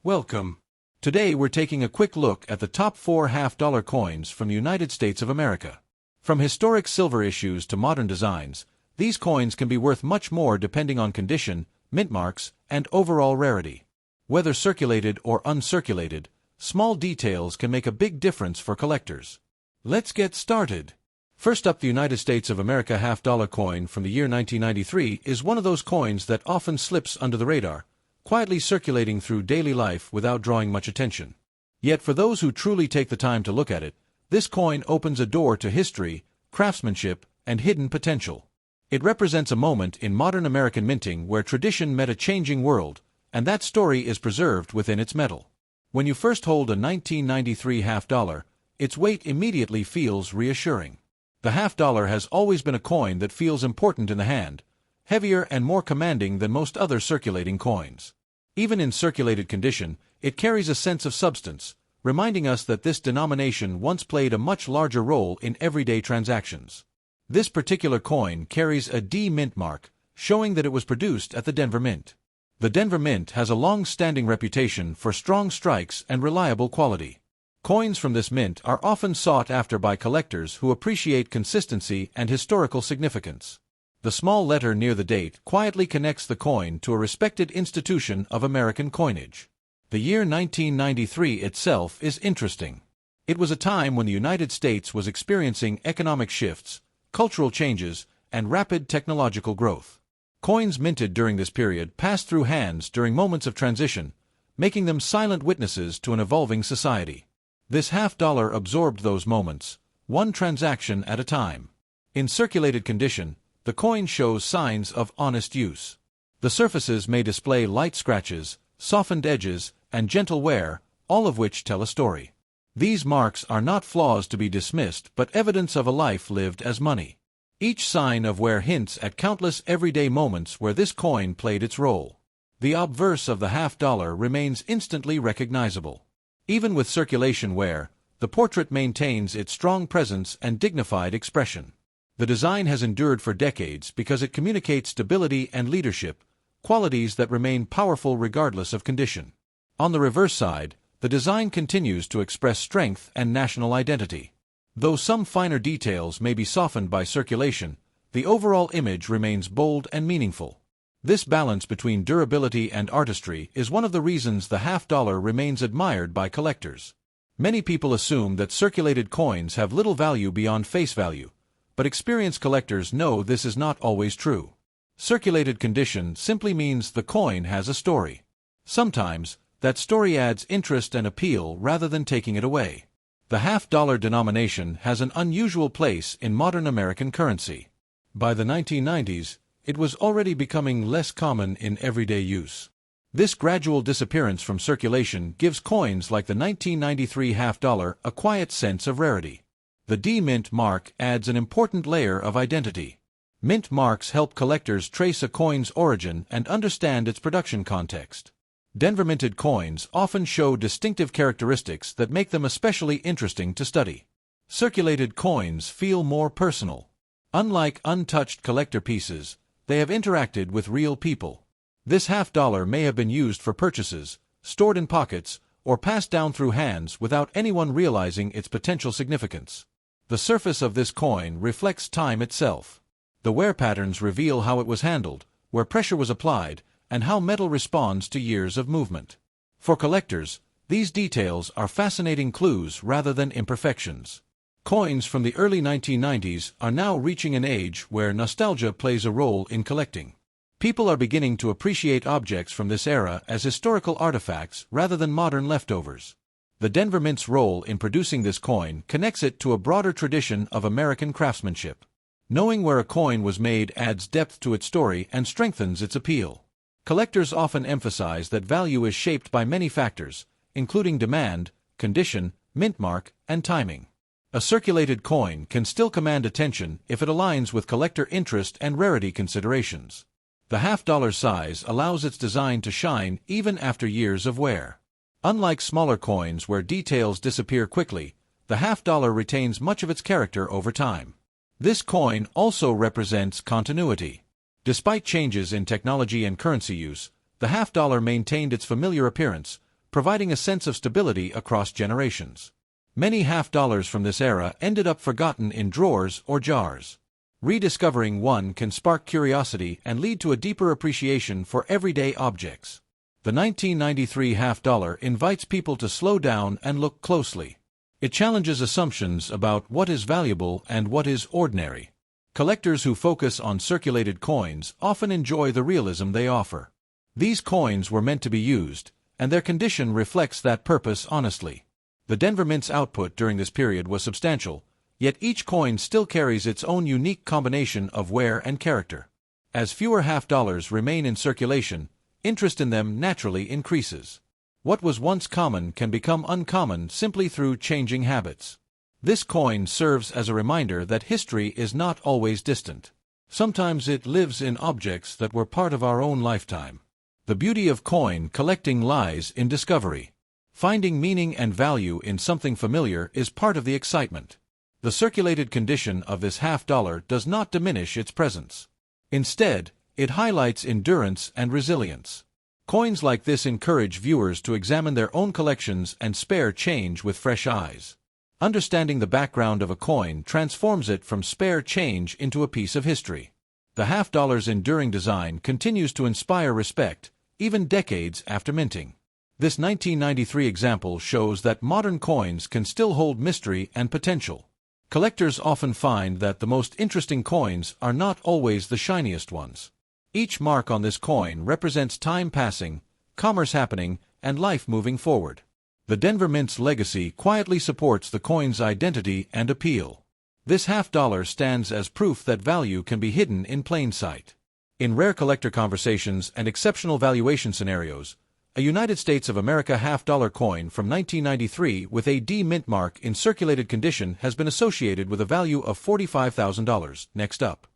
Welcome. Today we're taking a quick look at the top 4 half-dollar coins from the United States of America. From historic silver issues to modern designs, these coins can be worth much more depending on condition, mint marks, and overall rarity. Whether circulated or uncirculated, small details can make a big difference for collectors. Let's get started. First up, the United States of America half-dollar coin from the year 1993 is one of those coins that often slips under the radar, quietly circulating through daily life without drawing much attention. Yet for those who truly take the time to look at it, this coin opens a door to history, craftsmanship, and hidden potential. It represents a moment in modern American minting where tradition met a changing world, and that story is preserved within its metal. When you first hold a 1993 half-dollar, its weight immediately feels reassuring. The half-dollar has always been a coin that feels important in the hand, heavier and more commanding than most other circulating coins. Even in circulated condition, it carries a sense of substance, reminding us that this denomination once played a much larger role in everyday transactions. This particular coin carries a D mint mark, showing that it was produced at the Denver Mint. The Denver Mint has a long-standing reputation for strong strikes and reliable quality. Coins from this mint are often sought after by collectors who appreciate consistency and historical significance. The small letter near the date quietly connects the coin to a respected institution of American coinage. The year 1993 itself is interesting. It was a time when the United States was experiencing economic shifts, cultural changes, and rapid technological growth. Coins minted during this period passed through hands during moments of transition, making them silent witnesses to an evolving society. This half-dollar absorbed those moments, one transaction at a time. In circulated condition, the coin shows signs of honest use. The surfaces may display light scratches, softened edges, and gentle wear, all of which tell a story. These marks are not flaws to be dismissed but evidence of a life lived as money. Each sign of wear hints at countless everyday moments where this coin played its role. The obverse of the half-dollar remains instantly recognizable. Even with circulation wear, the portrait maintains its strong presence and dignified expression. The design has endured for decades because it communicates stability and leadership, qualities that remain powerful regardless of condition. On the reverse side, the design continues to express strength and national identity. Though some finer details may be softened by circulation, the overall image remains bold and meaningful. This balance between durability and artistry is one of the reasons the half-dollar remains admired by collectors. Many people assume that circulated coins have little value beyond face value, but experienced collectors know this is not always true. Circulated condition simply means the coin has a story. Sometimes, that story adds interest and appeal rather than taking it away. The half-dollar denomination has an unusual place in modern American currency. By the 1990s, it was already becoming less common in everyday use. This gradual disappearance from circulation gives coins like the 1993 half-dollar a quiet sense of rarity. The D mint mark adds an important layer of identity. Mint marks help collectors trace a coin's origin and understand its production context. Denver minted coins often show distinctive characteristics that make them especially interesting to study. Circulated coins feel more personal. Unlike untouched collector pieces, they have interacted with real people. This half-dollar may have been used for purchases, stored in pockets, or passed down through hands without anyone realizing its potential significance. The surface of this coin reflects time itself. The wear patterns reveal how it was handled, where pressure was applied, and how metal responds to years of movement. For collectors, these details are fascinating clues rather than imperfections. Coins from the early 1990s are now reaching an age where nostalgia plays a role in collecting. People are beginning to appreciate objects from this era as historical artifacts rather than modern leftovers. The Denver Mint's role in producing this coin connects it to a broader tradition of American craftsmanship. Knowing where a coin was made adds depth to its story and strengthens its appeal. Collectors often emphasize that value is shaped by many factors, including demand, condition, mint mark, and timing. A circulated coin can still command attention if it aligns with collector interest and rarity considerations. The half-dollar size allows its design to shine even after years of wear. Unlike smaller coins where details disappear quickly, the half-dollar retains much of its character over time. This coin also represents continuity. Despite changes in technology and currency use, the half-dollar maintained its familiar appearance, providing a sense of stability across generations. Many half-dollars from this era ended up forgotten in drawers or jars. Rediscovering one can spark curiosity and lead to a deeper appreciation for everyday objects. The 1993 half-dollar invites people to slow down and look closely. It challenges assumptions about what is valuable and what is ordinary. Collectors who focus on circulated coins often enjoy the realism they offer. These coins were meant to be used, and their condition reflects that purpose honestly. The Denver Mint's output during this period was substantial, yet each coin still carries its own unique combination of wear and character. As fewer half-dollars remain in circulation, interest in them naturally increases. What was once common can become uncommon simply through changing habits. This coin serves as a reminder that history is not always distant. Sometimes it lives in objects that were part of our own lifetime. The beauty of coin collecting lies in discovery. Finding meaning and value in something familiar is part of the excitement. The circulated condition of this half-dollar does not diminish its presence. Instead, it highlights endurance and resilience. Coins like this encourage viewers to examine their own collections and spare change with fresh eyes. Understanding the background of a coin transforms it from spare change into a piece of history. The half-dollar's enduring design continues to inspire respect, even decades after minting. This 1993 example shows that modern coins can still hold mystery and potential. Collectors often find that the most interesting coins are not always the shiniest ones. Each mark on this coin represents time passing, commerce happening, and life moving forward. The Denver Mint's legacy quietly supports the coin's identity and appeal. This half-dollar stands as proof that value can be hidden in plain sight. In rare collector conversations and exceptional valuation scenarios, a United States of America half-dollar coin from 1993 with a D mint mark in circulated condition has been associated with a value of $45,000. Next up.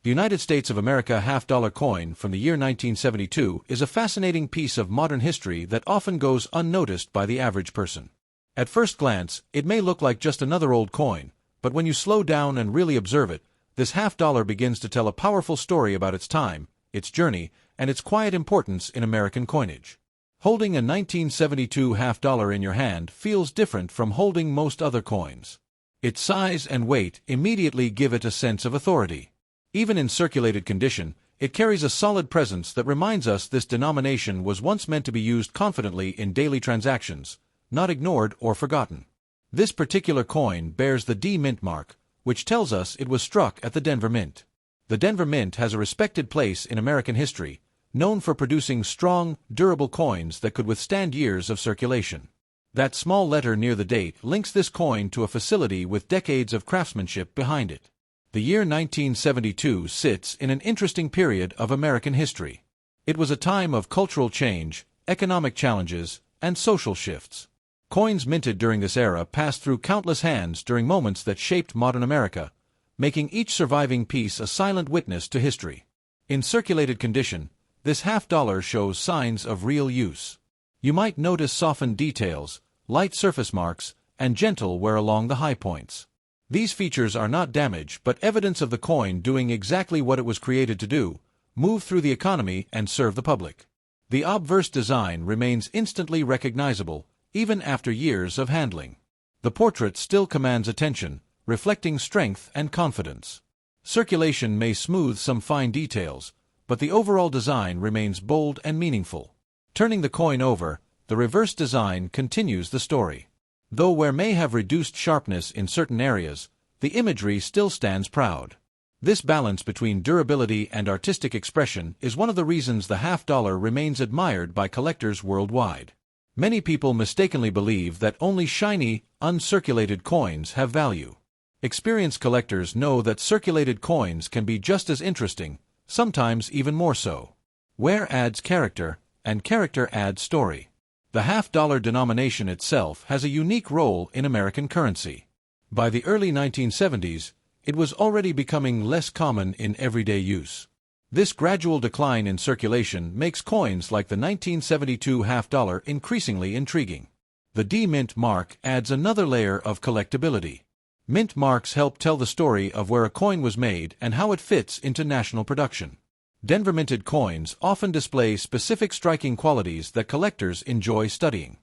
The United States of America half-dollar coin from the year 1972 is a fascinating piece of modern history that often goes unnoticed by the average person. At first glance, it may look like just another old coin, but when you slow down and really observe it, this half-dollar begins to tell a powerful story about its time, its journey, and its quiet importance in American coinage. Holding a 1972 half-dollar in your hand feels different from holding most other coins. Its size and weight immediately give it a sense of authority. Even in circulated condition, it carries a solid presence that reminds us this denomination was once meant to be used confidently in daily transactions, not ignored or forgotten. This particular coin bears the D Mint mark, which tells us it was struck at the Denver Mint. The Denver Mint has a respected place in American history, known for producing strong, durable coins that could withstand years of circulation. That small letter near the date links this coin to a facility with decades of craftsmanship behind it. The year 1972 sits in an interesting period of American history. It was a time of cultural change, economic challenges, and social shifts. Coins minted during this era passed through countless hands during moments that shaped modern America, making each surviving piece a silent witness to history. In circulated condition, this half-dollar shows signs of real use. You might notice softened details, light surface marks, and gentle wear along the high points. These features are not damage but evidence of the coin doing exactly what it was created to do, move through the economy and serve the public. The obverse design remains instantly recognizable, even after years of handling. The portrait still commands attention, reflecting strength and confidence. Circulation may smooth some fine details, but the overall design remains bold and meaningful. Turning the coin over, the reverse design continues the story. Though wear may have reduced sharpness in certain areas, the imagery still stands proud. This balance between durability and artistic expression is one of the reasons the half-dollar remains admired by collectors worldwide. Many people mistakenly believe that only shiny, uncirculated coins have value. Experienced collectors know that circulated coins can be just as interesting, sometimes even more so. Wear adds character, and character adds story. The half-dollar denomination itself has a unique role in American currency. By the early 1970s, it was already becoming less common in everyday use. This gradual decline in circulation makes coins like the 1972 half-dollar increasingly intriguing. The D Mint mark adds another layer of collectability. Mint marks help tell the story of where a coin was made and how it fits into national production. Denver minted coins often display specific striking qualities that collectors enjoy studying.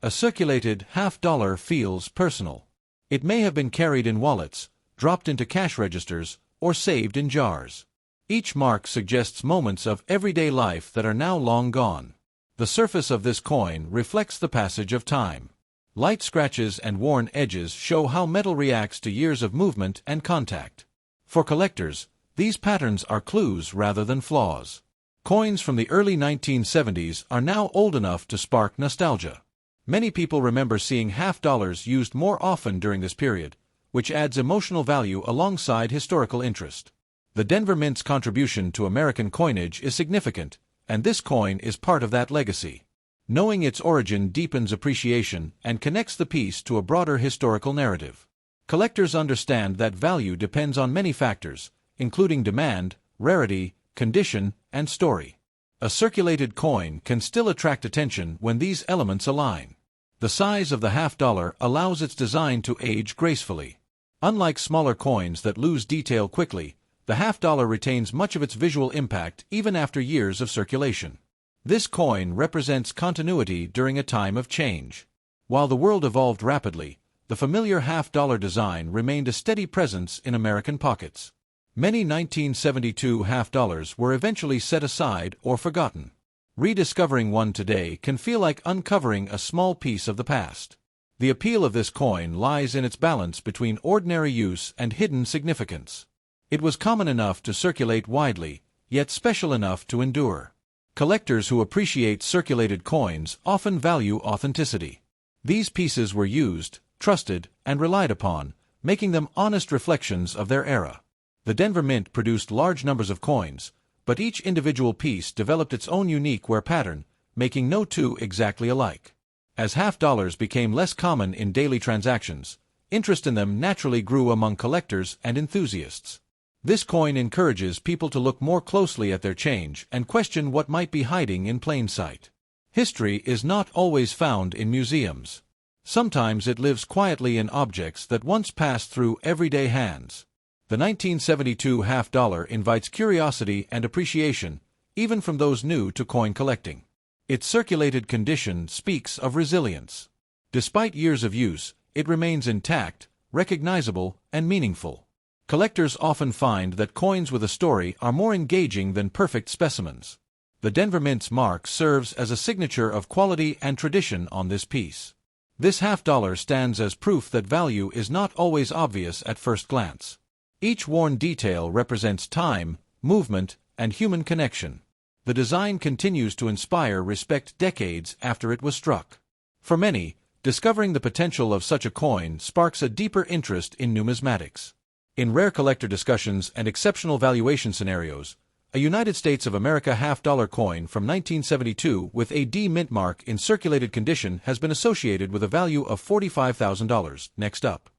A circulated half-dollar feels personal. It may have been carried in wallets, dropped into cash registers, or saved in jars. Each mark suggests moments of everyday life that are now long gone. The surface of this coin reflects the passage of time. Light scratches and worn edges show how metal reacts to years of movement and contact. For collectors, these patterns are clues rather than flaws. Coins from the early 1970s are now old enough to spark nostalgia. Many people remember seeing half-dollars used more often during this period, which adds emotional value alongside historical interest. The Denver Mint's contribution to American coinage is significant, and this coin is part of that legacy. Knowing its origin deepens appreciation and connects the piece to a broader historical narrative. Collectors understand that value depends on many factors, including demand, rarity, condition, and story. A circulated coin can still attract attention when these elements align. The size of the half-dollar allows its design to age gracefully. Unlike smaller coins that lose detail quickly, the half-dollar retains much of its visual impact even after years of circulation. This coin represents continuity during a time of change. While the world evolved rapidly, the familiar half-dollar design remained a steady presence in American pockets. Many 1972 half-dollars were eventually set aside or forgotten. Rediscovering one today can feel like uncovering a small piece of the past. The appeal of this coin lies in its balance between ordinary use and hidden significance. It was common enough to circulate widely, yet special enough to endure. Collectors who appreciate circulated coins often value authenticity. These pieces were used, trusted, and relied upon, making them honest reflections of their era. The Denver Mint produced large numbers of coins, but each individual piece developed its own unique wear pattern, making no two exactly alike. As half-dollars became less common in daily transactions, interest in them naturally grew among collectors and enthusiasts. This coin encourages people to look more closely at their change and question what might be hiding in plain sight. History is not always found in museums. Sometimes it lives quietly in objects that once passed through everyday hands. The 1972 half-dollar invites curiosity and appreciation, even from those new to coin collecting. Its circulated condition speaks of resilience. Despite years of use, it remains intact, recognizable, and meaningful. Collectors often find that coins with a story are more engaging than perfect specimens. The Denver Mint's mark serves as a signature of quality and tradition on this piece. This half-dollar stands as proof that value is not always obvious at first glance. Each worn detail represents time, movement, and human connection. The design continues to inspire respect decades after it was struck. For many, discovering the potential of such a coin sparks a deeper interest in numismatics. In rare collector discussions and exceptional valuation scenarios, a United States of America half-dollar coin from 1972 with a D mint mark in circulated condition has been associated with a value of $45,000. Next up.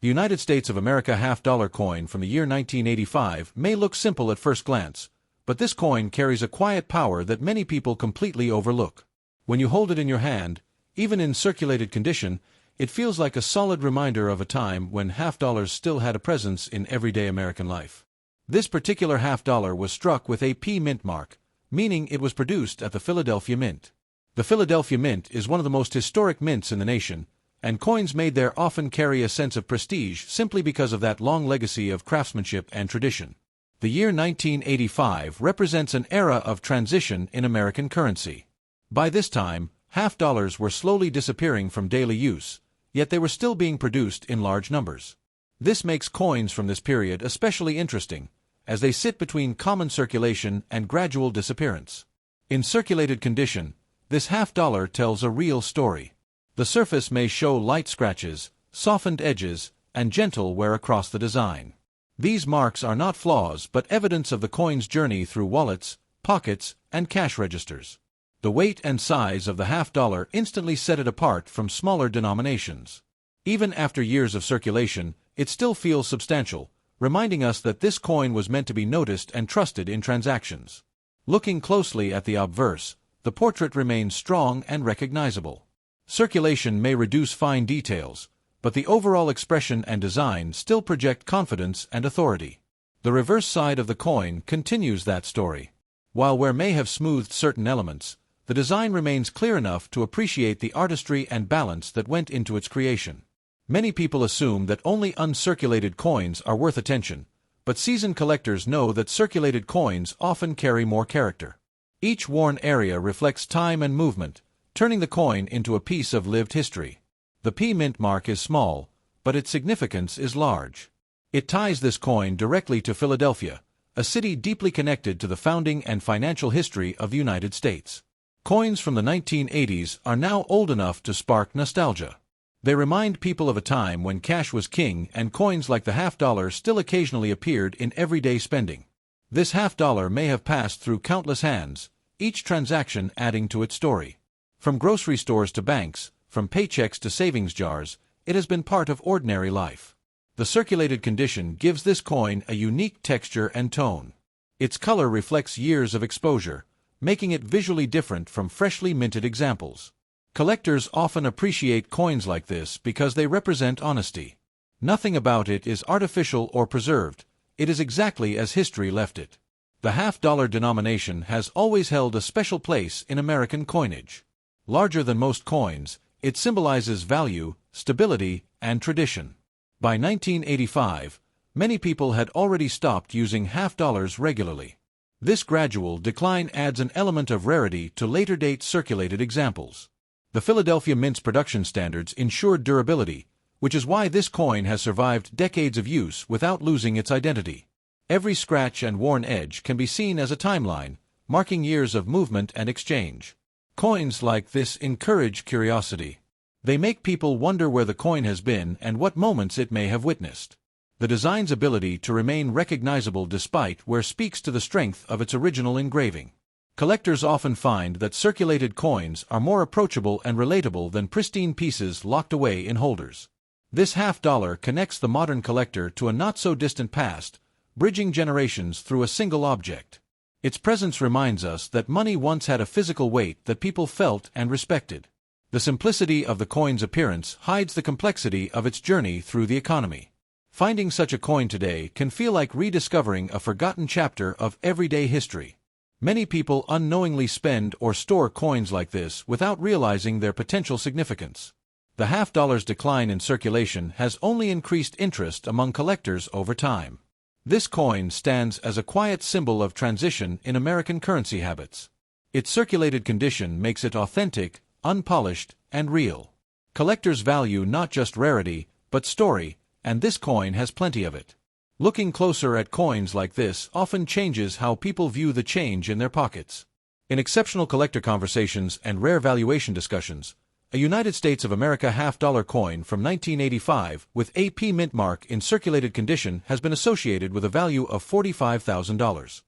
The United States of America half-dollar coin from the year 1985 may look simple at first glance, but this coin carries a quiet power that many people completely overlook. When you hold it in your hand, even in circulated condition, it feels like a solid reminder of a time when half-dollars still had a presence in everyday American life. This particular half-dollar was struck with a P mint mark, meaning it was produced at the Philadelphia Mint. The Philadelphia Mint is one of the most historic mints in the nation, and coins made there often carry a sense of prestige simply because of that long legacy of craftsmanship and tradition. The year 1985 represents an era of transition in American currency. By this time, half-dollars were slowly disappearing from daily use, yet they were still being produced in large numbers. This makes coins from this period especially interesting, as they sit between common circulation and gradual disappearance. In circulated condition, this half-dollar tells a real story. The surface may show light scratches, softened edges, and gentle wear across the design. These marks are not flaws but evidence of the coin's journey through wallets, pockets, and cash registers. The weight and size of the half-dollar instantly set it apart from smaller denominations. Even after years of circulation, it still feels substantial, reminding us that this coin was meant to be noticed and trusted in transactions. Looking closely at the obverse, the portrait remains strong and recognizable. Circulation may reduce fine details, but the overall expression and design still project confidence and authority. The reverse side of the coin continues that story. While wear may have smoothed certain elements, the design remains clear enough to appreciate the artistry and balance that went into its creation. Many people assume that only uncirculated coins are worth attention, but seasoned collectors know that circulated coins often carry more character. Each worn area reflects time and movement, turning the coin into a piece of lived history. The P mint mark is small, but its significance is large. It ties this coin directly to Philadelphia, a city deeply connected to the founding and financial history of the United States. Coins from the 1980s are now old enough to spark nostalgia. They remind people of a time when cash was king and coins like the half-dollar still occasionally appeared in everyday spending. This half-dollar may have passed through countless hands, each transaction adding to its story. From grocery stores to banks, from paychecks to savings jars, it has been part of ordinary life. The circulated condition gives this coin a unique texture and tone. Its color reflects years of exposure, making it visually different from freshly minted examples. Collectors often appreciate coins like this because they represent honesty. Nothing about it is artificial or preserved. It is exactly as history left it. The half-dollar denomination has always held a special place in American coinage. Larger than most coins, it symbolizes value, stability, and tradition. By 1985, many people had already stopped using half-dollars regularly. This gradual decline adds an element of rarity to later-date circulated examples. The Philadelphia Mint's production standards ensured durability, which is why this coin has survived decades of use without losing its identity. Every scratch and worn edge can be seen as a timeline, marking years of movement and exchange. Coins like this encourage curiosity. They make people wonder where the coin has been and what moments it may have witnessed. The design's ability to remain recognizable despite wear speaks to the strength of its original engraving. Collectors often find that circulated coins are more approachable and relatable than pristine pieces locked away in holders. This half-dollar connects the modern collector to a not-so-distant past, bridging generations through a single object. Its presence reminds us that money once had a physical weight that people felt and respected. The simplicity of the coin's appearance hides the complexity of its journey through the economy. Finding such a coin today can feel like rediscovering a forgotten chapter of everyday history. Many people unknowingly spend or store coins like this without realizing their potential significance. The half-dollar's decline in circulation has only increased interest among collectors over time. This coin stands as a quiet symbol of transition in American currency habits. Its circulated condition makes it authentic, unpolished, and real. Collectors value not just rarity, but story, and this coin has plenty of it. Looking closer at coins like this often changes how people view the change in their pockets. In exceptional collector conversations and rare valuation discussions, a United States of America half-dollar coin from 1985 with a P mint mark in circulated condition has been associated with a value of $45,000.